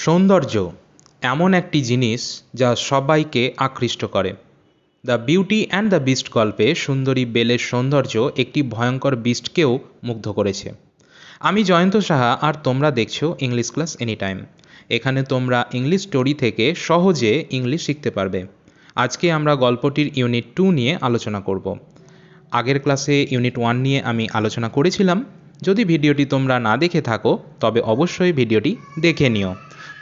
সৌন্দর্য এমন একটি জিনিস যা সবাইকে আকৃষ্ট করে। The beauty and the beast গল্পে সুন্দরী বেলের সৌন্দর্য একটি ভয়ঙ্কর বিস্টকেও মুগ্ধ করেছে। আমি জয়ন্ত সাহা, আর তোমরা দেখছো ইংলিশ ক্লাস এনি টাইম। এখানে তোমরা ইংলিশ স্টোরি থেকে সহজে ইংলিশ শিখতে পারবে। আজকে আমরা গল্পটির ইউনিট 2 নিয়ে আলোচনা করব। আগের ক্লাসে ইউনিট 1 নিয়ে আমি আলোচনা করেছিলাম। যদি ভিডিওটি তোমরা না দেখে থাকো তবে অবশ্যই ভিডিওটি দেখে নিও।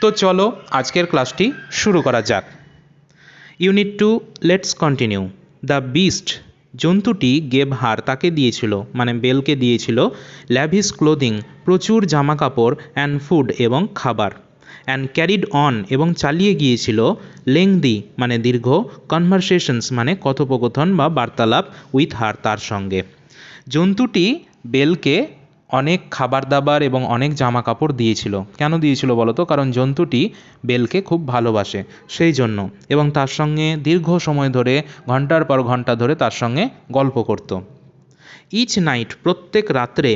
তো চলো আজকের ক্লাসটি শুরু করা যাক। Unit 2, let's continue. The beast জন্তুটি গেভ হার তাকে দিয়েছিল, মানে বেলকে দিয়েছিল, ল্যাভিস ক্লোদিং প্রচুর জামা কাপড়, অ্যান্ড ফুড এবং খাবার, অ্যান্ড ক্যারিড অন এবং চালিয়ে গিয়েছিল, লেংদি মানে দীর্ঘ, কনভারসেশনস মানে কথোপকথন বা বার্তালাপ, উইথ হার তার সঙ্গে। জন্তুটি বেলকে অনেক খাবার দাবার এবং অনেক জামা কাপড় দিয়েছিল। কেন দিয়েছিল বলো তো? কারণ জন্তুটি বেলকে খুব ভালোবাসে সেই জন্য, এবং তার সঙ্গে দীর্ঘ সময় ধরে, ঘন্টার পর ঘন্টা ধরে তার সঙ্গে গল্প করত। ইচ নাইট প্রত্যেক রাত্রে,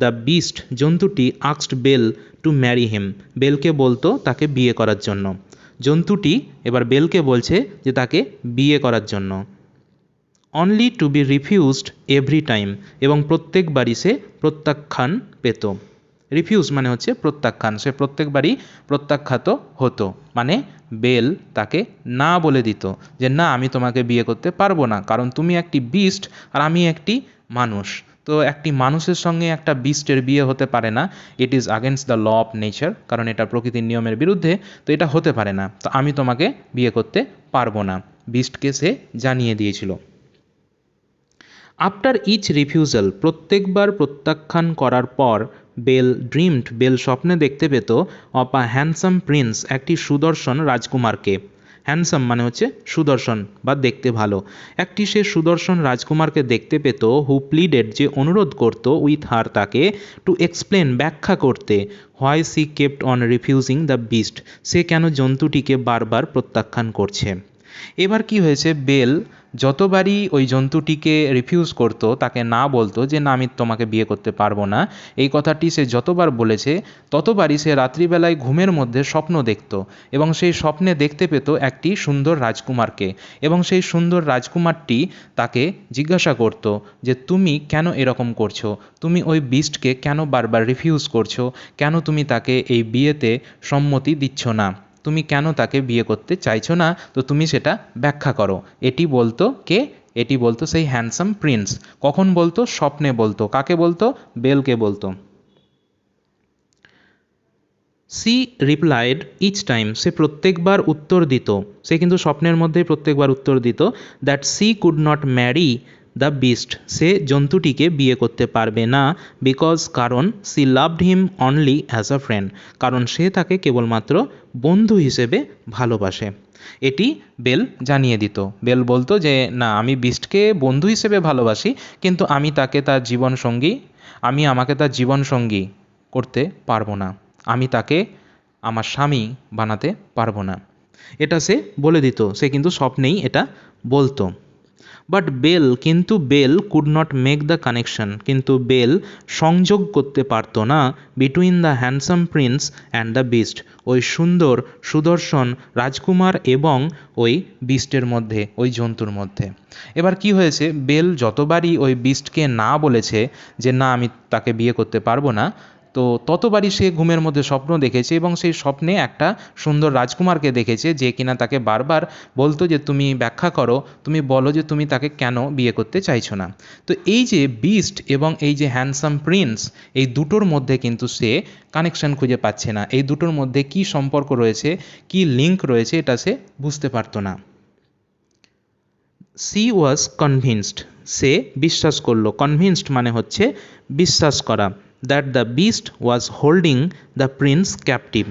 দ্য বিস্ট জন্তুটি asked Belle to marry him বেলকে বলতো তাকে বিয়ে করার জন্য। জন্তুটি এবার বেলকে বলছে যে তাকে বিয়ে করার জন্য। Only to be refused every time এবং প্রত্যেকবারই সে প্রত্যাখ্যান পেত। রিফিউজ মানে হচ্ছে প্রত্যাখ্যান, সে প্রত্যেকবারই প্রত্যাখ্যাত হতো, মানে বেল তাকে না বলে দিত যে না, আমি তোমাকে বিয়ে করতে পারবো না, কারণ তুমি একটি বিস্ট আর আমি একটি মানুষ। তো একটি মানুষের সঙ্গে একটা বিস্টের বিয়ে হতে পারে না। It is against the law of nature, কারণ এটা প্রকৃতির নিয়মের বিরুদ্ধে, তো এটা হতে পারে না। তো আমি তোমাকে বিয়ে করতে পারবো না, বিস্টকে সে জানিয়ে দিয়েছিল। আফটার ইচ রিফিউজাল প্রত্যেকবার প্রত্যাখ্যান করার পর, বেল স্বপ্নে দেখতে পেত অফ আ হ্যান্ডসাম প্রিন্স একটি সুদর্শন রাজকুমারকে। হ্যান্ডসাম মানে হচ্ছে সুদর্শন বা দেখতে ভালো। একটি সে সুদর্শন রাজকুমারকে দেখতে পেত, হু প্লিডেড যে অনুরোধ করত, উইথ হার তাকে, টু এক্সপ্লেন ব্যাখ্যা করতে, why she kept on refusing the beast সে কেন জন্তুটিকে বারবার প্রত্যাখ্যান করছে। এবার কি হয়েছে, বেল যতবারই ওই জন্তুটিকে রিফিউজ করতো, তাকে না বলতো যে না, আমি তোমাকে বিয়ে করতে পারবো না, এই কথাটি সে যতবার বলেছে ততবারই সে রাত্রিবেলায় ঘুমের মধ্যে স্বপ্ন দেখত, এবং সেই স্বপ্নে দেখতে পেত একটি সুন্দর রাজকুমারকে, এবং সেই সুন্দর রাজকুমারটি তাকে জিজ্ঞাসা করত যে তুমি কেন এরকম করছো, তুমি ওই বিস্টকে কেন বারবার রিফিউজ করছো, কেন তুমি তাকে এই বিয়েতে সম্মতি দিচ্ছ না, তুমি কেন তাকে বিয়ে করতে চাইছো না, তো তুমি সেটা ব্যাখ্যা করো। এটি বলতো কে? এটি বলতো সেই হ্যান্ডসাম প্রিন্স। কখন বলতো? স্বপ্নে বলতো। কাকে বলতো? বেলকে বলতো। সি রিপ্লাইড ইচ টাইম সে প্রত্যেকবার উত্তর দিত, সে কিন্তু স্বপ্নের মধ্যেই প্রত্যেকবার উত্তর দিত, that she could not marry the beast সে জন্তুটিকে বিয়ে করতে পারবে না, বিকজ কারণ she loved him only as a friend কারণ সে তাকে কেবলমাত্র বন্ধু হিসেবে ভালোবাসে। এটি বেল জানিয়ে দিত। বেল বলতো যে না, আমি বিস্টকে বন্ধু হিসেবে ভালোবাসি, কিন্তু আমি তাকে তার জীবনসঙ্গী, আমাকে তার জীবনসঙ্গী করতে পারবো না, আমি তাকে আমার স্বামী বানাতে পারবো না, এটা সে বলে দিত। সে কিন্তু স্বপ্নেই এটা বলতো। কিন্তু Belle could not make the connection কিন্তু বেল সংযোগ করতে পারতো না between the handsome prince and the beast ওই সুন্দর সুদর্শন রাজকুমার এবং ওই বিস্টের মধ্যে, ওই জন্তুর মধ্যে। এবার কি হয়েছে, বেল যতবারই ওই বিস্টকে না বলেছে যে না, আমি তাকে বিয়ে করতে পারবো না, তো ততবারই সে ঘুমের মধ্যে স্বপ্ন দেখেছে, এবং সেই স্বপ্নে একটা সুন্দর রাজকুমারকে দেখেছে যে কিনা তাকে বারবার বলতো যে তুমি ব্যাখ্যা করো, তুমি বলো যে তুমি তাকে কেন বিয়ে করতে চাইছো না। তো এই যে বিস্ট এবং এই যে হ্যান্ডসাম প্রিন্স, এই দুটোর মধ্যে কিন্তু সে কানেকশন খুঁজে পাচ্ছে না। এই দুটোর মধ্যে কি সম্পর্ক রয়েছে, কি লিঙ্ক রয়েছে, এটা সে বুঝতে পারতো না। সি ওয়াজ কনভিন্সড সে বিশ্বাস করলো। কনভিন্সড মানে হচ্ছে বিশ্বাস করা। That the beast was holding the prince captive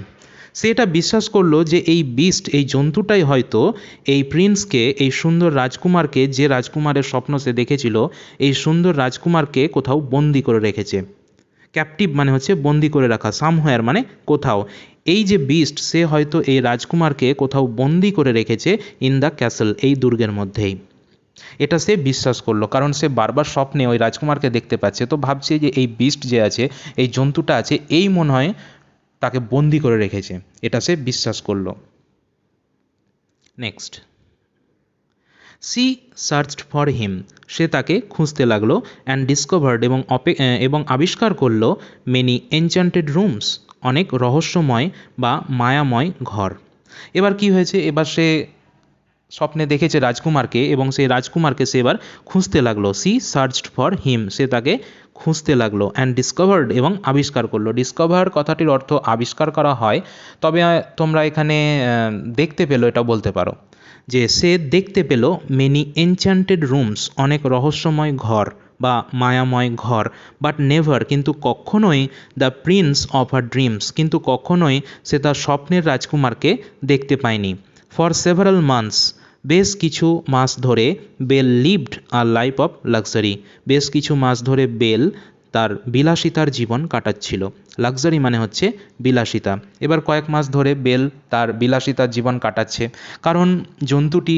সে এটা বিশ্বাস করলো যে এই বিস্ট, এই জন্তুটাই হয়তো এই প্রিন্সকে, এই সুন্দর রাজকুমারকে, যে রাজকুমারের স্বপ্ন সে দেখেছিল, এই সুন্দর রাজকুমারকে কোথাও বন্দি করে রেখেছে। ক্যাপটিভ মানে হচ্ছে বন্দি করে রাখা, সামহোয়ার মানে কোথাও। এই যে বিস্ট, সে হয়তো এই রাজকুমারকে কোথাও বন্দি করে রেখেছে ইন দ্য ক্যাসেল, এই দুর্গের মধ্যেই। এটা সে বিশ্বাস করলো, কারণ সে বারবার স্বপ্নে ওই রাজকুমারকে দেখতে পাচ্ছে। তো ভাবছে যে এই বিস্ট যে আছে, এই জন্তুটা আছে, এই মনে হয় তাকে বন্দি করে রেখেছে, এটা সে বিশ্বাস করল। Next, she searched for him, সে তাকে খুঁজতে লাগলো, অ্যান্ড ডিসকভার্ড এবং আবিষ্কার করলো মেনি এনচ্যান্টেড রুমস, অনেক রহস্যময় বা মায়াময় ঘর। এবার কি হয়েছে, এবার সে স্বপ্নে দেখেছে রাজকুমারকে এবং সেই রাজকুমারকে সে এবার খুঁজতে লাগলো। সি সার্চড ফর হিম, সে তাকে খুঁজতে লাগলো, অ্যান্ড ডিসকভার্ড এবং আবিষ্কার করলো। ডিসকভার কথাটির অর্থ আবিষ্কার করা হয়, তবে তোমরা এখানে দেখতে পেলো এটা বলতে পারো, যে সে দেখতে পেল মেনি এনচ্যান্টেড রুমস, অনেক রহস্যময় ঘর বা মায়াময় ঘর, বাট নেভার, কিন্তু কখনোই the Prince of her dreams, কিন্তু কখনোই সে তার স্বপ্নের রাজকুমারকে দেখতে পায়নি। ফর সেভারাল মান্থস, বেশ কিছু মাস ধরে Belle lived a life of luxury, বেশ কিছু মাস ধরে বেল তার বিলাসিতার জীবন কাটাচ্ছিল। লাক্সারি মানে হচ্ছে বিলাসিতা। এবার কয়েক মাস ধরে বেল তার বিলাসিতার জীবন কাটাচ্ছে, কারণ জন্তুটি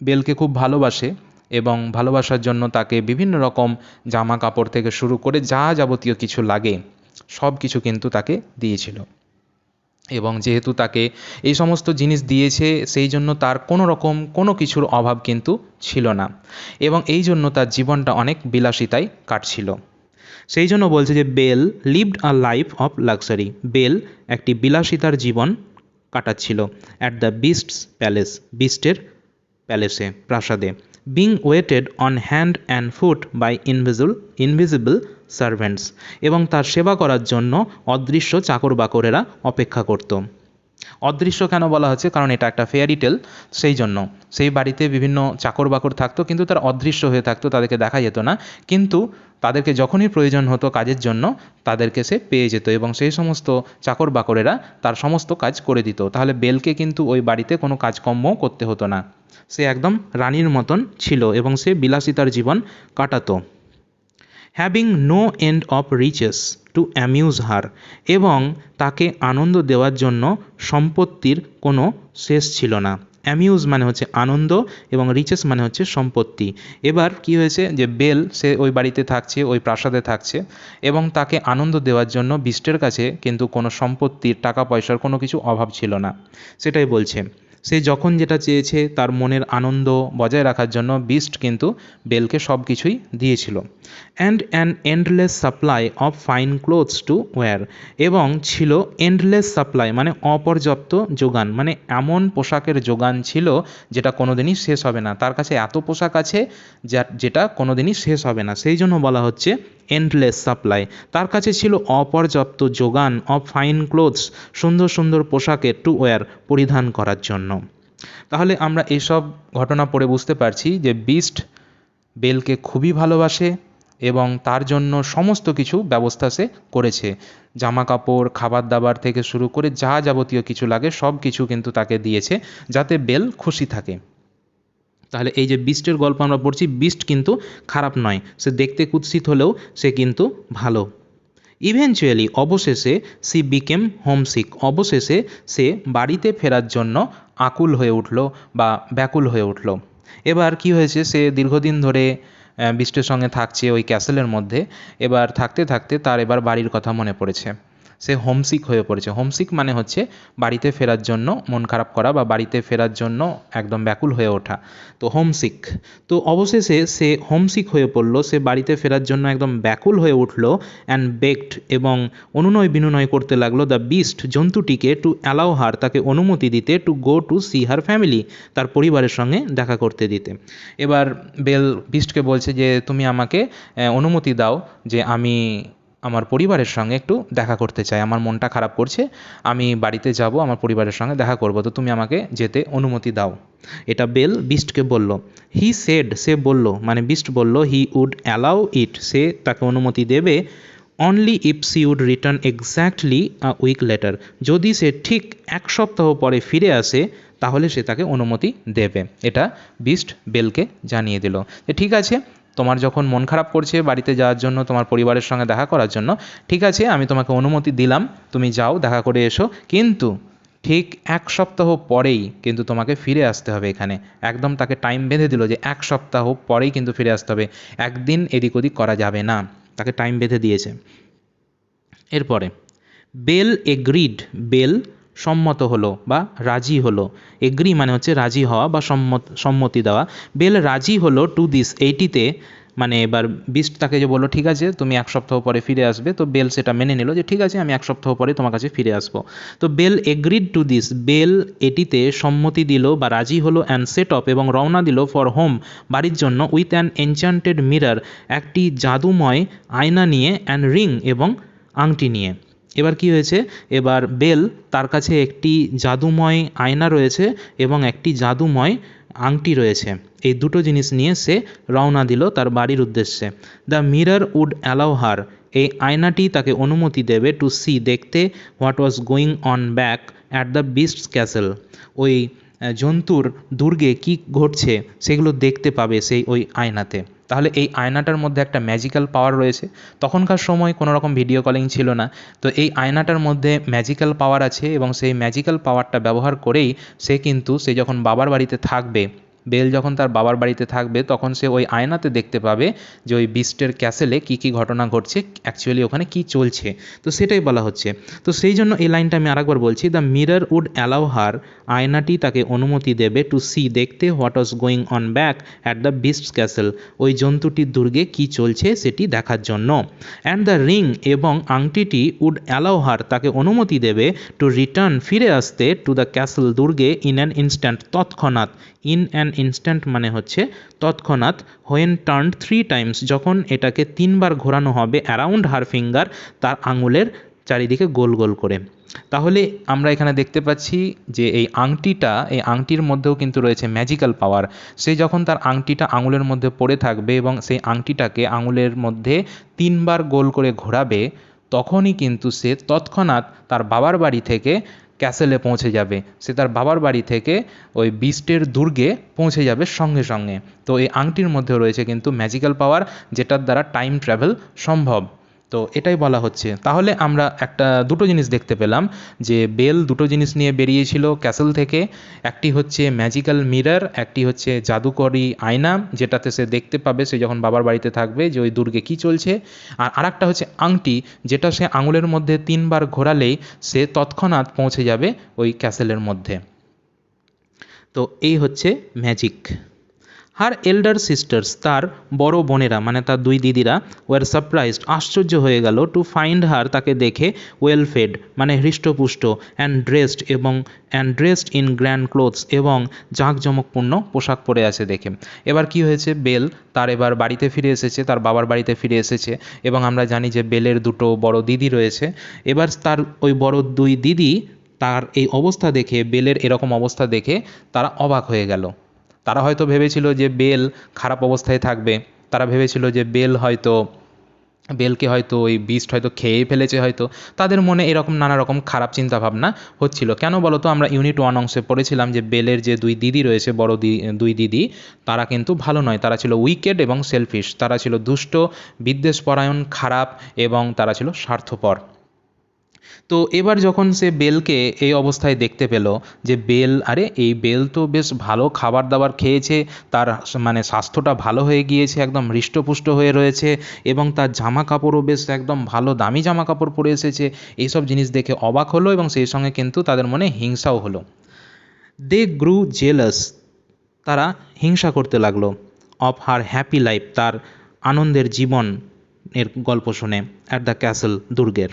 বেলকে খুব ভালোবাসে এবং ভালোবাসার জন্য তাকে বিভিন্ন রকম জামা কাপড় থেকে শুরু করে যা যাবতীয় কিছু লাগে সব কিছু কিন্তু তাকে দিয়েছিল। এবং যেহেতু তাকে এই সমস্ত জিনিস দিয়েছে, সেই জন্য তার কোনো কিছুর অভাব কিন্তু ছিল না, এবং এই জন্য তার জীবনটা অনেক বিলাসিতায় কাটছিল। সেই জন্য বলছে যে Belle lived a life of luxury, Belle একটি বিলাসিতার জীবন কাটাচ্ছিল অ্যাট দ্য বিস্টস প্যালেস, বিস্টের প্যালেসে, প্রাসাদে। Being waited on hand and foot by invisible servants, এবং তার সেবা করার জন্য অদৃশ্য চাকর বাকরেরা অপেক্ষা করত। অদৃশ্য কেন বলা হচ্ছে, কারণ এটা একটা ফেয়ারি টেল, সেই জন্য সেই বাড়িতে বিভিন্ন চাকর বাকর থাকতো, কিন্তু তারা অদৃশ্য হয়ে থাকতো, তাদেরকে দেখা যেত না, কিন্তু তাদেরকে যখনই প্রয়োজন হতো কাজের জন্য তাদেরকে সে পেয়ে যেত, এবং সেই সমস্ত চাকর বাকরেরা তার সমস্ত কাজ করে দিত। তাহলে বেলকে কিন্তু ওই বাড়িতে কোনো কাজকর্মও করতে হতো না, সে একদম রানীর মতন ছিল এবং সে বিলাসিতার জীবন কাটাতো। Having no end of riches to amuse her, এবং তাকে আনন্দ দেওয়ার জন্য সম্পত্তির কোনো শেষ ছিল না। অ্যামিউজ মানে হচ্ছে আনন্দ এবং রিচেস মানে হচ্ছে সম্পত্তি। এবার কি হয়েছে, যে বেল সে ওই বাড়িতে থাকছে, ওই প্রাসাদে থাকছে, এবং তাকে আনন্দ দেওয়ার জন্য বিস্টের কাছে কিন্তু কোনো সম্পত্তির, টাকা পয়সার কোনো কিছু অভাব ছিল না। সেটাই বলছে, সে যখন যেটা চেয়েছে তার মনের আনন্দ বজায় রাখার জন্য বিস্ট কিন্তু বেলকে সব কিছুই দিয়েছিল। And an endless supply of fine clothes two wire, এবং ছিল এন্ডলেস সাপ্লাই মানে অপর্যাপ্ত যোগান, মানে এমন পোশাকের যোগান ছিল যেটা কোনোদিনই শেষ হবে না। তার কাছে এত পোশাক আছে যেটা কোনোদিনই শেষ হবে না, সেই জন্য বলা হচ্ছে এন্ডলেস সাপ্লাই। তার কাছে ছিল অপর্যাপ্ত যোগান অফ ফাইন ক্লোথস, সুন্দর সুন্দর পোশাকের, টু ওয়্যার পরিধান করার জন্য। তাহলে আমরা এইসব ঘটনা পড়ে বুঝতে পারছি যে বিস্ট বেলকে খুবই ভালোবাসে এবং তার জন্য সমস্ত কিছু ব্যবস্থা সে করেছে। জামা কাপড়, খাবার দাবার থেকে শুরু করে যা যাবতীয় কিছু লাগে সব কিছু কিন্তু তাকে দিয়েছে যাতে বেল খুশি থাকে। তাহলে এই যে বিস্টের গল্প আমরা পড়ছি, বিস্ট কিন্তু খারাপ নয়, সে দেখতে কুৎসিত হলেও সে কিন্তু ভালো। ইভেনচুয়ালি, অবশেষে সি বিকেম হোমসিক, অবশেষে সে বাড়িতে ফেরার জন্য আকুল হয়ে উঠল বা ব্যাকুল হয়ে উঠল। এবার কি হয়েছে, সে দীর্ঘদিন ধরে বিস্টের সঙ্গে থাকছে ওই ক্যাসেলের মধ্যে। এবার থাকতে থাকতে তার এবার বাড়ির কথা মনে পড়েছে, সে হোমসিক হয়ে পড়েছে। হোমসিক মানে হচ্ছে বাড়িতে ফেরার জন্য মন খারাপ করা বা বাড়িতে ফেরার জন্য একদম ব্যাকুল হয়ে ওঠা, তো হোমসিক। তো অবশেষে সে হোমসিক হয়ে পড়লো, সে বাড়িতে ফেরার জন্য একদম ব্যাকুল হয়ে উঠলো, অ্যান্ড বেগড, এবং অনুনয় বিনয় করতে লাগলো দ্য বিস্ট, জন্তুটিকে, টু অ্যালাউ হার, তাকে অনুমতি দিতে, to go to see her family, তার পরিবারের সঙ্গে দেখা করতে দিতে। এবার বেল বিস্টকে বলছে যে তুমি আমাকে অনুমতি দাও যে আমি আমার পরিবারের সঙ্গে একটু দেখা করতে চাই, আমার মনটা খারাপ করছে, আমি বাড়িতে যাব, আমার পরিবারের সঙ্গে দেখা করব, তো তুমি আমাকে যেতে অনুমতি দাও। এটা বেল বিস্টকে বলল। হি সেড, সে বলল, মানে বিস্ট বলল, হি উড অ্যালাউ ইট, সে তাকে অনুমতি দেবে, only if she would return exactly a week later, যদি সে ঠিক এক সপ্তাহ পরে ফিরে আসে তাহলে সে তাকে অনুমতি দেবে। এটা বিস্ট বেলকে জানিয়ে দিল যে ঠিক আছে, তোমার যখন মন খারাপ করছে বাড়িতে যাওয়ার জন্য, তোমার পরিবারের সঙ্গে দেখা করার জন্য, ঠিক আছে আমি তোমাকে অনুমতি দিলাম, তুমি যাও দেখা করে এসো, কিন্তু ঠিক এক সপ্তাহ পরেই কিন্তু তোমাকে ফিরে আসতে হবে এখানে। একদম তাকে টাইম বেঁধে দিল যে এক সপ্তাহ পরেই কিন্তু ফিরে আসতে হবে, একদিন এদিক ওদিক করা যাবে না, তাকে টাইম বেঁধে দিয়েছে। এরপরে বেল এগ্রিড, বেল সম্মত হলো বা রাজি হলো। এগ্রি মানে হচ্ছে রাজি হওয়া বা সম্মতি দেওয়া। বেল রাজি হলো টু দিস, এইটিতে, মানে এবার বিস্ট তাকে যে বললো ঠিক আছে তুমি 1 সপ্তাহ পরে ফিরে আসবে, তো বেল সেটা মেনে নিল যে ঠিক আছে আমি 1 সপ্তাহ পরে তোমার কাছে ফিরে আসবো। তো Belle agreed to this, Belle এটিতে সম্মতি দিল বা রাজি হলো অ্যান্ড সেট অফ, এবং রওনা দিল ফর হোম, বাড়ির জন্য, উইথ অ্যান এনচ্যান্টেড মিরর, একটি জাদুময় আয়না নিয়ে, অ্যান্ড রিং, এবং আংটি নিয়ে। এবার কি হয়েছে, এবার বেল তার কাছে একটি জাদুময় আয়না রয়েছে এবং একটি জাদুময় আংটি রয়েছে। এই দুটো জিনিস নিয়ে সে রওনা দিল তার বাড়ির উদ্দেশ্যে। The mirror would allow her, এই আয়নাটি তাকে অনুমতি দেবে টু সি, দেখতে, what was going on back at the beast's castle, ওই জন্তুর দুর্গে কি ঘটছে সেগুলো দেখতে পাবে সেই ওই আয়নাতে। তাহলে এই আয়নাটার মধ্যে একটা ম্যাজিক্যাল পাওয়ার রয়েছে। তখনকার সময় কোনো রকম ভিডিও কলিং ছিল না, তো এই আয়নাটার মধ্যে ম্যাজিক্যাল পাওয়ার আছে এবং সেই ম্যাজিক্যাল পাওয়ারটা ব্যবহার করেই সে যখন বাবার বাড়িতে থাকবে, বেল যখন তার বাবার বাড়িতে থাকবে তখন সে ওই আয়নাতে দেখতে পাবে যে ওই বিস্টের ক্যাসেলে কী কী ঘটনা ঘটছে, অ্যাকচুয়ালি ওখানে কী চলছে। তো সেটাই বলা হচ্ছে। তো সেই জন্য এই লাইনটা আমি আরেকবার বলছি, the mirror would allow her, আয়নাটি তাকে অনুমতি দেবে টু সি, দেখতে, what was going on back at the beast's castle, ওই জন্তুটির দুর্গে কী চলছে সেটি দেখার জন্য। অ্যান্ড দ্য রিং, এবং আংটিটি, উড অ্যালাউ হার, তাকে অনুমতি দেবে টু রিটার্ন, ফিরে আসতে, টু দ্য ক্যাসেল, দুর্গে, ইন অ্যান ইনস্ট্যান্ট, তৎক্ষণাৎ। ইন অ্যান ইনস্ট্যান্ট মানে হচ্ছে তৎক্ষণাৎ। হোয়েন টার্নড 3 টাইমস, যখন এটাকে 3বার ঘোরানো হবে, অ্যারাউন্ড হার ফিঙ্গার, তার আঙুলের চারিদিকে গোল গোল করে। তাহলে আমরা এখানে দেখতে পাচ্ছি যে এই আংটির মধ্যেও কিন্তু রয়েছে ম্যাজিক্যাল পাওয়ার। সে যখন তার আংটিটা আঙুলের মধ্যে পড়ে থাকবে এবং সেই আংটিটাকে আঙুলের মধ্যে 3বার গোল করে ঘোরাবে, তখনই কিন্তু সে তৎক্ষণাৎ তার বাবার বাড়ি থেকে ক্যাসেলে পৌঁছে যাবে। সে তার বাবার বাড়ি থেকে ওই বিস্টের দুর্গে পৌঁছে যাবে সঙ্গে সঙ্গে। তো এই আংটির মধ্যে রয়েছে কিন্তু ম্যাজিক্যাল পাওয়ার, যেটার দ্বারা টাইম ট্রাভেল সম্ভব। তো এটাই বলা হচ্ছে। তাহলে আমরা দুটো জিনিস দেখতে পেলাম যে বেল দুটো জিনিস নিয়ে বেরিয়েছিল ক্যাসেল থেকে। একটি হচ্ছে ম্যাজিক্যাল মিরর, একটি হচ্ছে জাদুকরি আয়না, যেটাতে সে দেখতে পাবে সে যখন বাবার বাড়িতে থাকবে যে ওই দুর্গে কী চলছে। আর আরেকটা হচ্ছে আংটি, যেটা সে আঙুলের মধ্যে 3বার ঘোরালেই সে তৎক্ষণাৎ পৌঁছে যাবে ওই ক্যাসেলের মধ্যে। তো এই হচ্ছে ম্যাজিক। হার এল্ডার সিস্টার্স, তার বড় বোনেরা মানে তার 2 দিদিরা, ওয়ার সারপ্রাইজড, আশ্চর্য হয়ে গেল, টু ফাইন্ড হার, তাকে দেখে, ওয়েল ফেড মানে হৃষ্টপুষ্ট, and dressed in grand clothes, এবং জাঁকজমকপূর্ণ পোশাক পরে আছে দেখে। এবার কি হয়েছে, বেল তার এবার বাড়িতে ফিরে এসেছে, তার বাবার বাড়িতে ফিরে এসেছে, এবং আমরা জানি যে বেলের 2 বড় দিদি রয়েছে। এবার তার ওই বড় 2 দিদি তার এই অবস্থা দেখে, বেলের এরকম অবস্থা দেখে তারা অবাক হয়ে গেল। তারা হয়তো ভেবেছিল যে বেল খারাপ অবস্থায় থাকবে, তারা ভেবেছিল যে বেলকে হয়তো ওই বিস্ট হয়তো খেয়েই ফেলেছে হয়তো। তাদের মনে এরকম নানা রকম খারাপ চিন্তাভাবনা হচ্ছিল। কেন বলো তো, আমরা ইউনিট 1 অংশে পড়েছিলাম যে বেলের যে 2 দিদি রয়েছে, বড় 2 দিদি, তারা কিন্তু ভালো নয়, তারা ছিল উইকেড এবং সেলফিশ, তারা ছিল দুষ্ট, বিদ্বেষপরায়ণ, খারাপ, এবং তারা ছিল স্বার্থপর। তো এবার যখন সে বেলকে এই অবস্থায় দেখতে পেল যে এই বেল তো বেশ ভালো খাবার দাবার খেয়েছে, তার মানে স্বাস্থ্যটা ভালো হয়ে গিয়েছে, একদম হৃষ্টপুষ্ট হয়ে রয়েছে, এবং তার জামা কাপড়ও বেশ একদম ভালো দামি জামা কাপড় পরে এসেছে, এইসব জিনিস দেখে অবাক হলো, এবং সেই সঙ্গে কিন্তু তাদের মনে হিংসাও হলো। দে গ্রু জেলাস, তারা হিংসা করতে লাগলো, অফ হার হ্যাপি লাইফ, তার আনন্দের জীবন এর গল্প শুনে, অ্যাট দ্য ক্যাসেল, দুর্গের।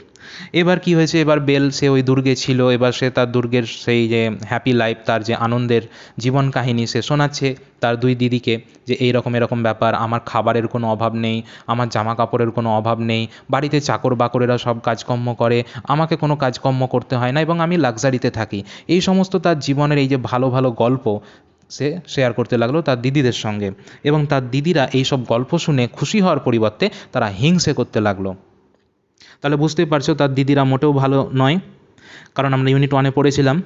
এবার কি হয়েছে, এবার বেল সে ওই দুর্গে ছিল, এবার সে তার দুর্গের সেই যে হ্যাপি লাইফ, তার যে আনন্দের জীবন কাহিনী সে শোনাচ্ছে তার 2 দিদিকে, যে এরকম ব্যাপার, আমার খাবারের কোনো অভাব নেই, আমার জামা কাপড়ের কোনো অভাব নেই, বাড়িতে চাকর বাকরেরা সব কাজকর্ম করে, আমাকে কোনো কাজকর্ম করতে হয় না, এবং আমি লাক্সারিতে থাকি। এই সমস্ত তার জীবনের এই যে ভালো ভালো গল্প সে শেয়ার করতে লাগলো তার দিদিদের সঙ্গে, এবং তার দিদিরা এই সব গল্প শুনে খুশি হওয়ার পরিবর্তে তারা হিংসে করতে লাগলো। তাহলে বুঝতেই পারছো তার দিদিরা মোটেও ভালো নয়, কারণ আমরা ইউনিট 1-এ পড়েছিলাম।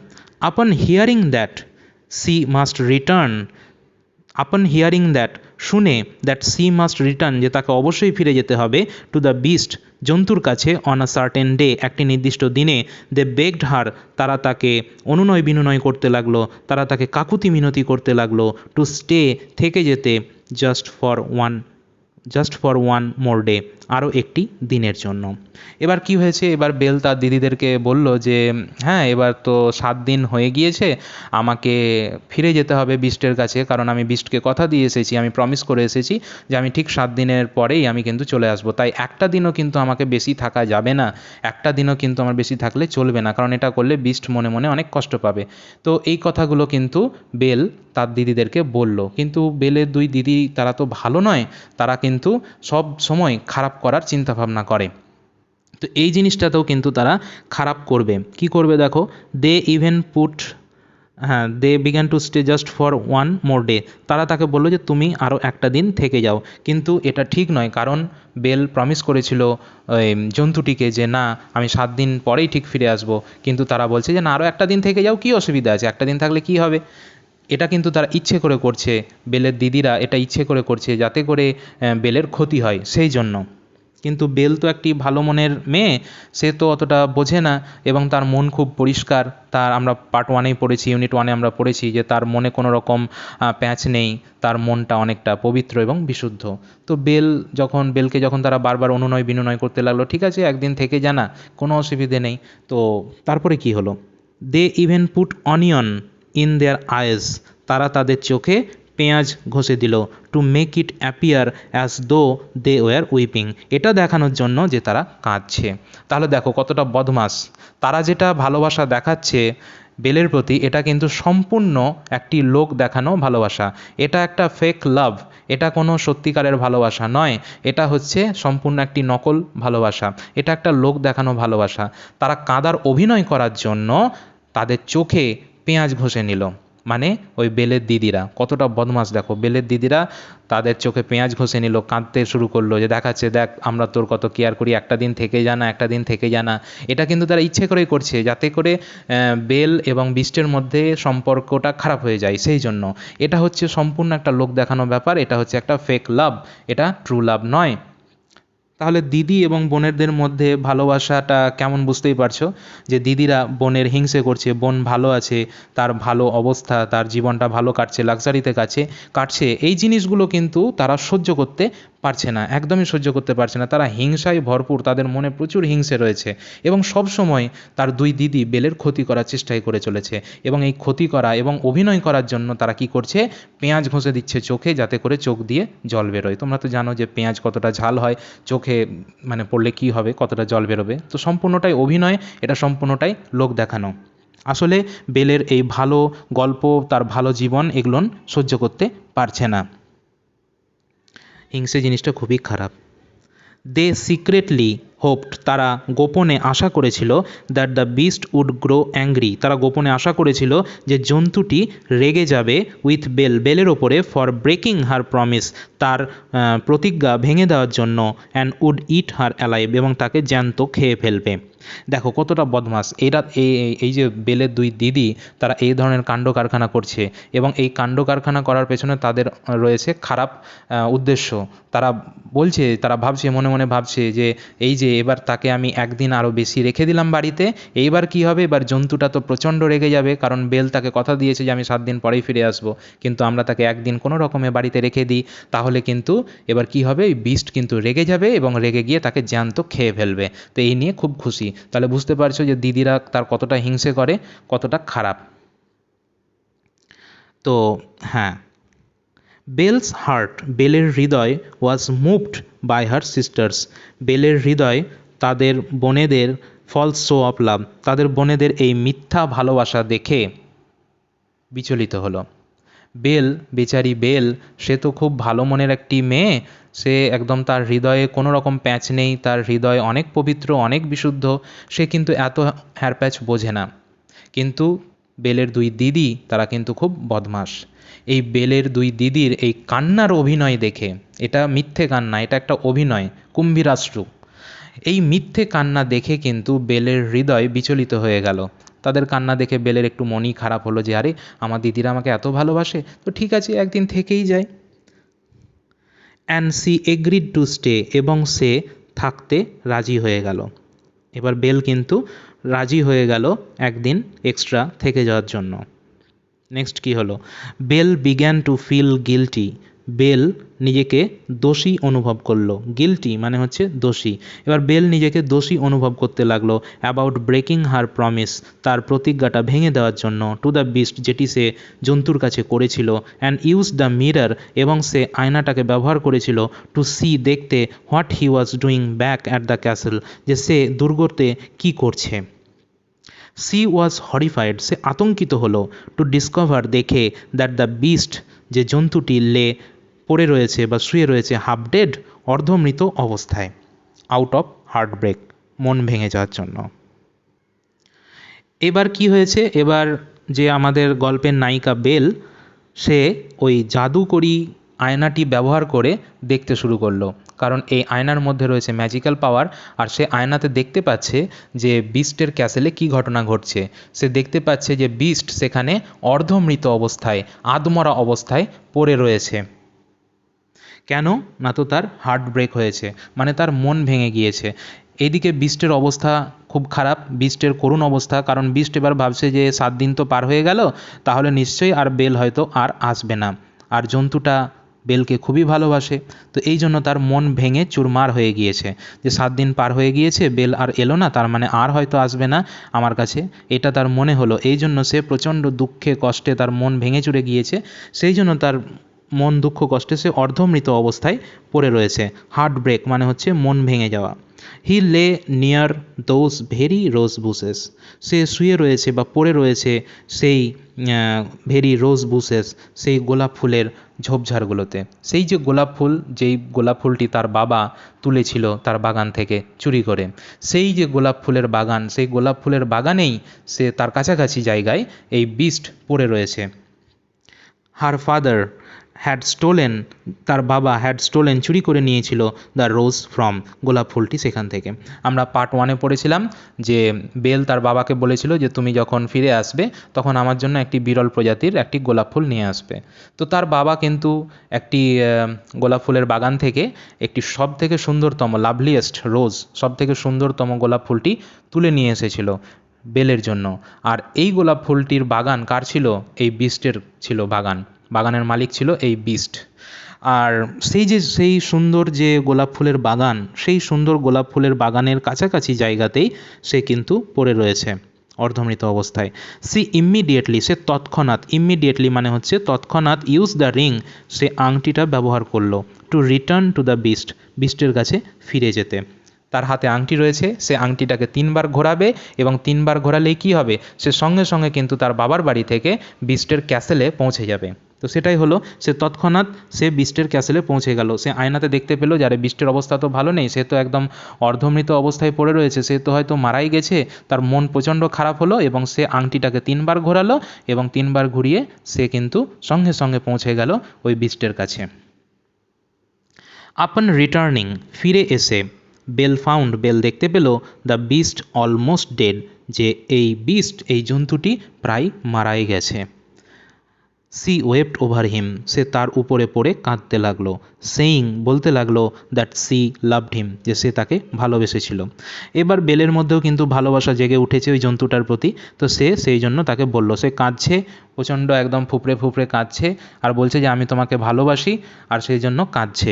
আপন hearing that C must return, শুনে, দ্যাট সি মাস্ট রিটার্ন, যে তাকে অবশ্যই ফিরে যেতে হবে, টু দ্য বিস্ট, জন্তুর কাছে, অন আ সার্টেন ডে, একটি নির্দিষ্ট দিনে। দে বেগড হার, তারা তাকে অনুনয় বিনয় করতে লাগলো, তারা তাকে কাকুতি মিনতি করতে লাগলো, টু স্টে, থেকে যেতে, just for 1 just for one more day, আরও একটি দিনের জন্য। এবার কি হয়েছে, এবার বেল তার দিদিদেরকে বলল যে হ্যাঁ এবার তো 7 দিন হয়ে গিয়েছে, আমাকে ফিরে যেতে হবে বিস্টের কাছে, কারণ আমি বিস্টকে কথা দিয়ে এসেছি, আমি প্রমিস করে এসেছি যে আমি ঠিক 7 দিনের পরেই আমি কিন্তু চলে আসবো, তাই একটা দিনও কিন্তু আমাকে বেশি থাকা যাবে না, একটা দিনও কিন্তু আমার বেশি থাকলে চলবে না, কারণ এটা করলে বিস্ট মনে মনে অনেক কষ্ট পাবে। তো এই কথাগুলো কিন্তু বেল তার দিদিদেরকে বলল, কিন্তু বেলের দুই দিদি তারা তো ভালো নয়, তারা কিন্তু সব সময় খারাপ করার চিন্তাভাবনা করে। তো এই জিনিসটাতেও কিন্তু তারা খারাপ করবে। কি করবে দেখো, দে ইভেন পুট, হ্যাঁ they began to stay just for one more day, তারা তাকে বললো যে তুমি আরও একটা দিন থেকে যাও, কিন্তু এটা ঠিক নয়, কারণ বেল প্রমিস করেছিল ওই জন্তুটিকে যে না আমি 7 দিন পরেই ঠিক ফিরে আসবো, কিন্তু তারা বলছে যে না আরও একটা দিন থেকে যাও, কী অসুবিধা আছে, একটা দিন থাকলে কী হবে। এটা কিন্তু তারা ইচ্ছে করে করছে, বেলের দিদিরা এটা ইচ্ছে করে করছে যাতে করে বেলের ক্ষতি হয় সেই জন্য। কিন্তু বেল তো একটি ভালো মনের মেয়ে, সে তো অতটা বোঝে না, এবং তার মন খুব পরিষ্কার, তার আমরা পার্ট 1-এই পড়েছি, ইউনিট 1-এ আমরা পড়েছি যে তার মনে কোনো রকম প্যাঁচ নেই, তার মনটা অনেকটা পবিত্র এবং বিশুদ্ধ। তো বেলকে যখন তারা বারবার অনুনয় বিনয় করতে লাগলো, ঠিক আছে একদিন থেকে জানা, কোনো অসুবিধে নেই। তো তারপরে কি হলো, they even put onion in their eyes, তারা তাদের চোখে পেঁয়াজ ঘষে দিল, to make it appear as though they war whipping, এটা দেখানোর জন্য যে তারা কাঁদছে। তাহলে দেখো কতটা বদমাস, তারা যেটা ভালোবাসা দেখাচ্ছে বেলের প্রতি, এটা কিন্তু সম্পূর্ণ একটি লোক দেখানো ভালোবাসা, এটা একটা ফেক লাভ, এটা কোনো সত্যিকারের ভালোবাসা নয়, এটা হচ্ছে সম্পূর্ণ একটি নকল ভালোবাসা, এটা একটা লোক দেখানো ভালোবাসা। তারা কাঁদার অভিনয় করার জন্য তাদের চোখে পেঁয়াজ ঘষে নিল, মানে ওই বেলের দিদিরা কতটা বদমাস দেখো, বেলের দিদিরা তাদের চোখে পেঁয়াজ ঘষে নিল, কাঁদতে শুরু করলো যে দেখাচ্ছে দেখ আমরা তোর কত কেয়ার করি, একটা দিন থেকে জানা, একটা দিন থেকে জানা। এটা কিন্তু তারা ইচ্ছে করেই করছে যাতে করে বেল এবং বিস্টের মধ্যে সম্পর্কটা খারাপ হয়ে যায়, সেই জন্য। এটা হচ্ছে সম্পূর্ণ একটা লোক দেখানো ব্যাপার, এটা হচ্ছে একটা ফেক লাভ, এটা ট্রু লাভ নয়। তাহলে দিদি এবং বোনেরদের মধ্যে ভালোবাসাটা কেমন বুঝতেই পারছো, যে দিদিরা বোনের হিংসে করছে, বোন ভালো আছে, তার ভালো অবস্থা, তার জীবনটা ভালো কাটছে, লাক্সারিতে কাটছে, এই জিনিসগুলো কিন্তু তারা সহ্য করতে পারছে না, একদমই সহ্য করতে পারছে না, তারা হিংসায় ভরপুর, তাদের মনে প্রচুর হিংসে রয়েছে, এবং সব সময় তার দুই দিদি বেলের ক্ষতি করার চেষ্টাই করে চলেছে, এবং এই ক্ষতি করা এবং অভিনয় করার জন্য তারা কি করছে, পেঁয়াজ ঘষে দিচ্ছে চোখে যাতে করে চোখ দিয়ে জল বেরোয়। তোমরা তো জানো যে পেঁয়াজ কতটা ঝাল হয়, চোখে মানে পড়লে কি হবে, কতটা জল বেরোবে। তো সম্পূর্ণটাই অভিনয়, এটা সম্পূর্ণটাই লোক দেখানো। আসলে বেলের এই ভালো গল্প, তার ভালো জীবন এগুলো সহ্য করতে পারছে না, হিংসে জিনিসটা খুবই খারাপ। দে সিক্রেটলি হোপড, তারা গোপনে আশা করেছিল, that the beast would grow angry, তারা গোপনে আশা করেছিল যে জন্তুটি রেগে যাবে উইথ বেলের ওপরে, ফর ব্রেকিং হার প্রমিস, তার প্রতিজ্ঞা ভেঙে দেওয়ার জন্য, and would eat her alive, এবং তাকে জ্যান্ত খেয়ে ফেলবে। দেখো কতটা বদমাস এরা, এই যে বেলের দুই দিদি, তারা এই ধরনের কাণ্ড কারখানা করছে, এবং এই কাণ্ড কারখানা করার পেছনে তাদের রয়েছে খারাপ উদ্দেশ্য। তারা বলছে, তারা ভাবছে, মনে মনে ভাবছে যে এই যে এবার তাকে আমি একদিন আরও বেশি রেখে দিলাম বাড়িতে, এইবার কি হবে, এবার জন্তুটা তো প্রচণ্ড রেগে যাবে, কারণ বেল তাকে কথা দিয়েছে যে আমি 7 দিন পরেই ফিরে আসবো, কিন্তু আমরা তাকে একদিন কোনো রকমে বাড়িতে রেখে দিই, তাহলে কিন্তু এবার কি হবে, এই বিস্ট কিন্তু রেগে যাবে এবং রেগে গিয়ে তাকে জ্যান্ত খেয়ে ফেলবে। তো এই নিয়ে খুব খুশি। তাহলে বুঝতে পারছো যে দিদিরা তার কতটা হিংসে করে, কতটা খারাপ। তো হ্যাঁ, বেলস হার্ট, বেলের হৃদয়, ওয়াজ মুভড বাই হার সিস্টার্স, বেলের হৃদয় তাদের বোনেদের ফলস শো অফ লাভ, তাদের বোনেদের এই মিথ্যা ভালোবাসা দেখে বিচলিত হলো। বেচারি বেল, সে তো খুব ভালো মনের একটি মেয়ে, সে একদম, তার হৃদয়ে কোনো রকম প্যাঁচ নেই, তার হৃদয় অনেক পবিত্র, অনেক বিশুদ্ধ, সে কিন্তু এত হ্যারপ্যাচ বোঝে না। কিন্তু বেলের দুই দিদি তারা কিন্তু খুব বদমাশ। এই বেলের দুই দিদির এই কান্নার অভিনয় দেখে, এটা মিথ্যে কান্না, এটা একটা অভিনয়, কুম্ভীরাষ্ট্র, এই মিথ্যে কান্না দেখে কিন্তু বেলের হৃদয় বিচলিত হয়ে গেল। তাদের কান্না দেখে বেলের একটু মনই খারাপ হলো যে আরে আমার দিদিরা আমাকে এত ভালোবাসে, তো ঠিক আছে একদিন থেকেই যায়। And she agreed to stay, এবং সে থাকতে রাজি হয়ে গেল। এবার বেল কিন্তু রাজি হয়ে গেল একদিন এক্সট্রা থেকে যাওয়ার জন্য। নেক্সট কি হলো, Belle began to feel guilty Belle নিজেকে দোষী অনুভব করলো। গিলটি মানে হচ্ছে দোষী। এবার বেল নিজেকে দোষী অনুভব করতে লাগলো অ্যাবাউট ব্রেকিং হার প্রমিস, তার প্রতিজ্ঞাটা ভেঙে দেওয়ার জন্য, টু দ্য বিস্ট, যেটি সে জন্তুর কাছে করেছিল, অ্যান্ড ইউজ দ্য মিরর, এবং সে আয়নাটাকে ব্যবহার করেছিল, টু সি, দেখতে, what he was doing back at the castle, যে সে দুর্গতে কী করছে। সি ওয়াজ হরিফাইড, সে আতঙ্কিত হলো, টু ডিসকভার, দেখে, দ্যাট দ্য বিস্ট, যে জন্তুটি পড়ে রয়েছে বা শুয়ে রয়েছে, হাফ ডেড, অর্ধমৃত অবস্থায়, আউট অফ হার্ট ব্রেক, মন ভেঙে যাওয়ার জন্য। এবার কি হয়েছে, এবার যে আমাদের গল্পের নায়িকা বেল, সে ওই জাদুকরি আয়নাটি ব্যবহার করে দেখতে শুরু করলো, কারণ এই আয়নার মধ্যে রয়েছে ম্যাজিক্যাল পাওয়ার। আর সে আয়নাতে দেখতে পাচ্ছে যে বিস্টের ক্যাসেলে কী ঘটনা ঘটছে। সে দেখতে পাচ্ছে যে বিস্ট সেখানে অর্ধমৃত অবস্থায়, আধমরা অবস্থায় পড়ে রয়েছে। কেন না, তো তার হার্ট ব্রেক হয়েছে, মানে তার মন ভেঙে গিয়েছে। এইদিকে বিস্টের অবস্থা খুব খারাপ, বিস্টের করুণ অবস্থা, কারণ বিস্ট এবার ভাবছে যে 7 দিন তো পার হয়ে গেল, তাহলে নিশ্চয়ই আর বেল হয়তো আর আসবে না। আর জন্তুটা বেলকে খুবই ভালোবাসে, তো এই জন্য তার মন ভেঙে চুরমার হয়ে গিয়েছে যে 7 দিন পার হয়ে গিয়েছে, বেল আর এলো না, তার মানে আর হয়তো আসবে না আমার কাছে, এটা তার মনে হলো। এই জন্য সে প্রচণ্ড দুঃখে কষ্টে তার মন ভেঙে চুরে গিয়েছে, সেই জন্য তার মন দুঃখ কষ্টে সে অর্ধমৃত অবস্থায় পড়ে রয়েছে। হার্ট ব্রেক মানে হচ্ছে মন ভেঙে যাওয়া। He lay near those very rose bushes, সে শুয়ে রয়েছে বা পড়ে রয়েছে সেই ভেরি রোজ বুশেস, সেই গোলাপ ফুলের ঝোপঝাড়গুলোতে। সেই যে গোলাপ ফুল, যেই গোলাপ ফুলটি তার বাবা তুলেছিল তার বাগান থেকে চুরি করে, সেই যে গোলাপ ফুলের বাগান, সেই গোলাপ ফুলের বাগানেই সে তার কাছাকাছি জায়গায় এই বিস্ট পড়ে রয়েছে। হার ফাদার হ্যাড স্টোলেন, তার বাবা হ্যাড স্টোলেন, চুরি করে নিয়েছিল দ্য রোজ ফ্রম, গোলাপ ফুলটি সেখান থেকে। আমরা পার্ট 1-এ পড়েছিলাম যে বেল তার বাবাকে বলেছিল যে তুমি যখন ফিরে আসবে তখন আমার জন্য একটি বিরল প্রজাতির একটি গোলাপ ফুল নিয়ে আসবে। তো তার বাবা কিন্তু একটি গোলাপ ফুলের বাগান থেকে একটি সব থেকে সুন্দরতম, লাভলিয়েস্ট রোজ, সব থেকে সুন্দরতম গোলাপ ফুলটি তুলে নিয়ে এসেছিল বেলের জন্য। আর এই গোলাপ ফুলটির বাগান কার ছিল? এই বিস্টের ছিল বাগান, বাগানের মালিক ছিল এই বিস্ট। আর সেই সুন্দর যে গোলাপ ফুলের বাগান, সেই সুন্দর গোলাপ ফুলের বাগানের কাছাকাছি জায়গাতেই সে কিন্তু পড়ে রয়েছে অর্ধমৃত অবস্থায়। সি ইমিডিয়েটলি, সে তৎক্ষণাৎ, ইমিডিয়েটলি মানে হচ্ছে তৎক্ষণাৎ, ইউজ দ্য রিং, সে আংটিটা ব্যবহার করলো, to return to the beast, বিস্টের কাছে ফিরে যেতে। তার হাতে আংটি রয়েছে, সে আংটিটাকে 3 বার ঘোরাবে, এবং 3 বার ঘোরালেই কী হবে, সে সঙ্গে সঙ্গে কিন্তু তার বাবার বাড়ি থেকে বিস্টের ক্যাসেলে পৌঁছে যাবে। তো সেটাই হলো, সে তৎক্ষণাৎ সে বিস্টের ক্যাসেলে পৌঁছে গেল। সে আয়নাতে দেখতে পেলো যে আরে বিস্টের অবস্থা তো ভালো নেই, সে তো একদম অর্ধমৃত অবস্থায় পড়ে রয়েছে, সে তো হয়তো মারাই গেছে। তার মন প্রচণ্ড খারাপ হলো এবং সে আংটিটাকে 3 বার ঘোরালো, এবং 3 বার ঘুরিয়ে সে কিন্তু সঙ্গে সঙ্গে পৌঁছে গেল ওই বিস্টের কাছে। আপন রিটার্নিং, ফিরে এসে, বেল ফাউন্ড, বেল দেখতে পেল, দ্য বিস্ট অলমোস্ট ডেড, যে এই বিস্ট, এই জন্তুটি প্রায় মারাই গেছে। সি ওয়েপ্ট ওভার হিম, সে তার উপরে পড়ে কাঁদতে লাগলো, সেইং, বলতে লাগলো, দ্যাট সি লাভড হিম, যে সে তাকে ভালোবেসেছিল। এবার বেলের মধ্যেও কিন্তু ভালোবাসা জেগে উঠেছে ওই জন্তুটার প্রতি, তো সে সেই জন্য তাকে বলল, সে কাঁদছে প্রচণ্ড, একদম ফুপড়ে ফুপড়ে কাঁদছে, আর বলছে যে আমি তোমাকে ভালোবাসি, আর সেই জন্য কাঁদছে।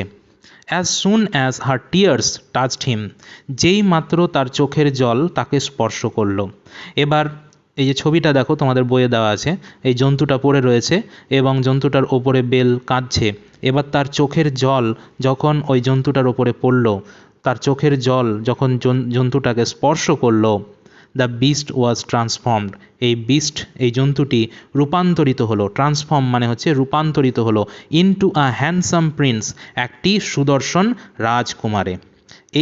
As soon as her tears touched him, যেই মাত্র তার চোখের জল তাকে স্পর্শ করলো। এবার এই যে ছবিটা দেখো, তোমাদের বইয়ে দেওয়া আছে, এই জন্তুটা পড়ে রয়েছে এবং জন্তুটার ওপরে বেল কাঁদছে। এবার তার চোখের জল যখন ওই জন্তুটার ওপরে পড়ল, তার চোখের জল যখন জন্তুটাকে স্পর্শ করলো, দ্য বিস্ট ওয়াজ ট্রান্সফর্মড, এই বিস্ট, এই জন্তুটি রূপান্তরিত হলো। ট্রান্সফর্ম মানে হচ্ছে রূপান্তরিত হলো, ইনটু আ হ্যান্ডসাম প্রিন্স, একটি সুদর্শন রাজকুমারে।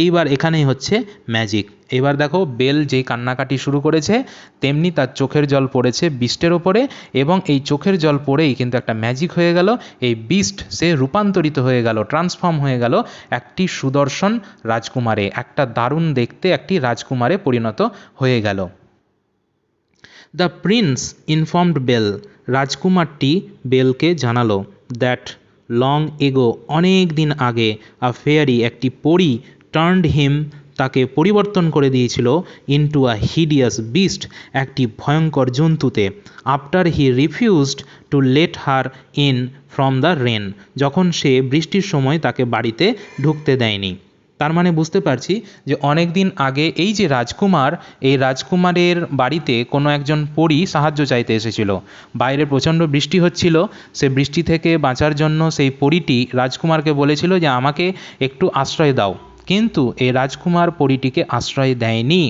এইবার এখানেই হচ্ছে ম্যাজিক। এবার দেখো, বেল যেই কান্নাকাটি শুরু করেছে, তেমনি তার চোখের জল পড়েছে বিস্টের ওপরে, এবং এই চোখের জল পড়েই কিন্তু একটা ম্যাজিক হয়ে গেল। এই বিস্ট সে রূপান্তরিত হয়ে গেল, ট্রান্সফর্ম হয়ে গেল একটি সুদর্শন রাজকুমারে, একটা দারুণ দেখতে একটি রাজকুমারে পরিণত হয়ে গেল। দ্য প্রিন্স ইনফর্মড বেল, রাজকুমারটি বেলকে জানালো, দ্যাট লং এগো, অনেক দিন আগে, আ ফেয়ারি, একটি পরী, টার্নড হিম, তাকে পরিবর্তন করে দিয়েছিল ইনটু আ হিডিয়াস বিস্ট, একটি ভয়ঙ্কর জন্তুতে। After he refused to let her in from the rain, যখন সে বৃষ্টির সময় তাকে বাড়িতে ঢুকতে দেয়নি। তার মানে বুঝতে পারছি যে অনেক দিন আগে এই যে রাজকুমার, এই রাজকুমারের বাড়িতে কোনো একজন পরী সাহায্য চাইতে এসেছিল। বাইরে প্রচণ্ড বৃষ্টি হচ্ছিল, সে বৃষ্টি থেকে বাঁচার জন্য সেই পরীটি রাজকুমারকে বলেছিল যে আমাকে একটু আশ্রয় দাও, কিন্তু এই রাজকুমার পরীটিকে আশ্রয় দেয়নি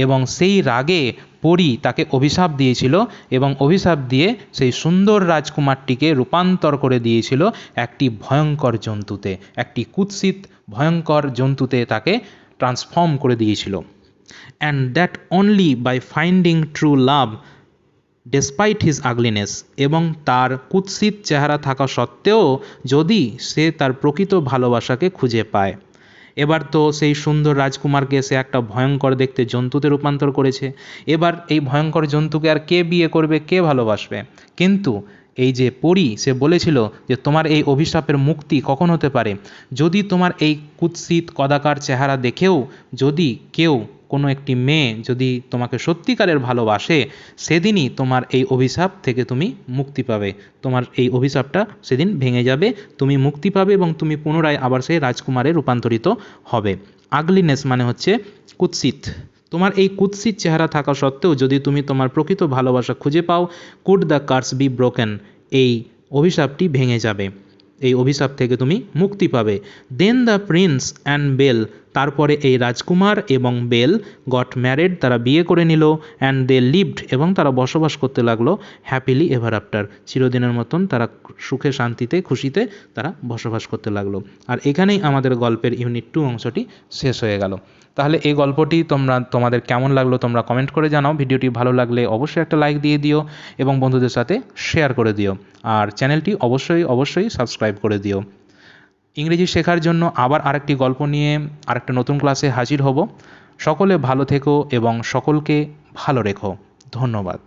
এবং সেই রাগে পরী তাকে অভিশাপ দিয়েছিল এবং অভিশাপ দিয়ে সেই সুন্দর রাজকুমারটিকে রূপান্তর করে দিয়েছিল একটি ভয়ঙ্কর জন্তুতে, একটি কুৎসিত ভয়ঙ্কর জন্তুতে তাকে ট্রান্সফর্ম করে দিয়েছিল। And that only by finding true love despite his ugliness, এবং তার কুৎসিত চেহারা থাকা সত্ত্বেও যদি সে তার প্রকৃত ভালোবাসাকে খুঁজে পায়। এবার তো সেই সুন্দর রাজকুমারকে সে একটা ভয়ঙ্কর দেখতে জন্তুতে রূপান্তর করেছে। এবার এই ভয়ঙ্কর জন্তুকে আর কে বিয়ে করবে, কে ভালোবাসবে? কিন্তু এই যে পরী, সে বলেছিল যে তোমার এই অভিশাপের মুক্তি কখন হতে পারে? যদি তোমার এই কুৎসিত কদাকার চেহারা দেখেও যদি কেউ, কোনো একটি মেয়ে যদি তোমাকে সত্যিকারের ভালোবাসে, সেদিনই তোমার এই অভিশাপ থেকে তুমি মুক্তি পাবে। তোমার এই অভিশাপটা সেদিন ভেঙে যাবে, তুমি মুক্তি পাবে এবং তুমি পুনরায় আবার সেই রাজকুমারে রূপান্তরিত হবে। আগলিনেস মানে হচ্ছে কুৎসিত। তোমার এই কুৎসিত চেহারা থাকা সত্ত্বেও যদি তুমি তোমার প্রকৃত ভালোবাসা খুঁজে পাও, could the curse be broken, এই অভিশাপটি ভেঙে যাবে, এই অভিশাপ থেকে তুমি মুক্তি পাবে। দেন দ্য প্রিন্স অ্যান্ড বেল, তারপরে এই রাজকুমার এবং বেল গট ম্যারেড, তারা বিয়ে করে নিল। অ্যান্ড দে লিভড, এবং তারা বসবাস করতে লাগলো হ্যাপিলি এভার আফটার, চিরদিনের মতন তারা সুখে শান্তিতে খুশিতে তারা বসবাস করতে লাগলো। আর এখানেই আমাদের গল্পের ইউনিট 2 অংশটি শেষ হয়ে গেল। তাহলে এই গল্পটি তোমাদের কেমন লাগলো তোমরা কমেন্ট করে জানাও। ভিডিওটি ভালো লাগলে অবশ্যই একটা লাইক দিয়ে দিও এবং বন্ধুদের সাথে শেয়ার করে দিও। আর চ্যানেলটি অবশ্যই সাবস্ক্রাইব করে দিও। ইংরেজি শেখার জন্য আবার আরেকটি গল্প নিয়ে আরেকটা নতুন ক্লাসে হাজির হব। সকলে ভালো থেকো এবং সকলকে ভালো রেখো। ধন্যবাদ।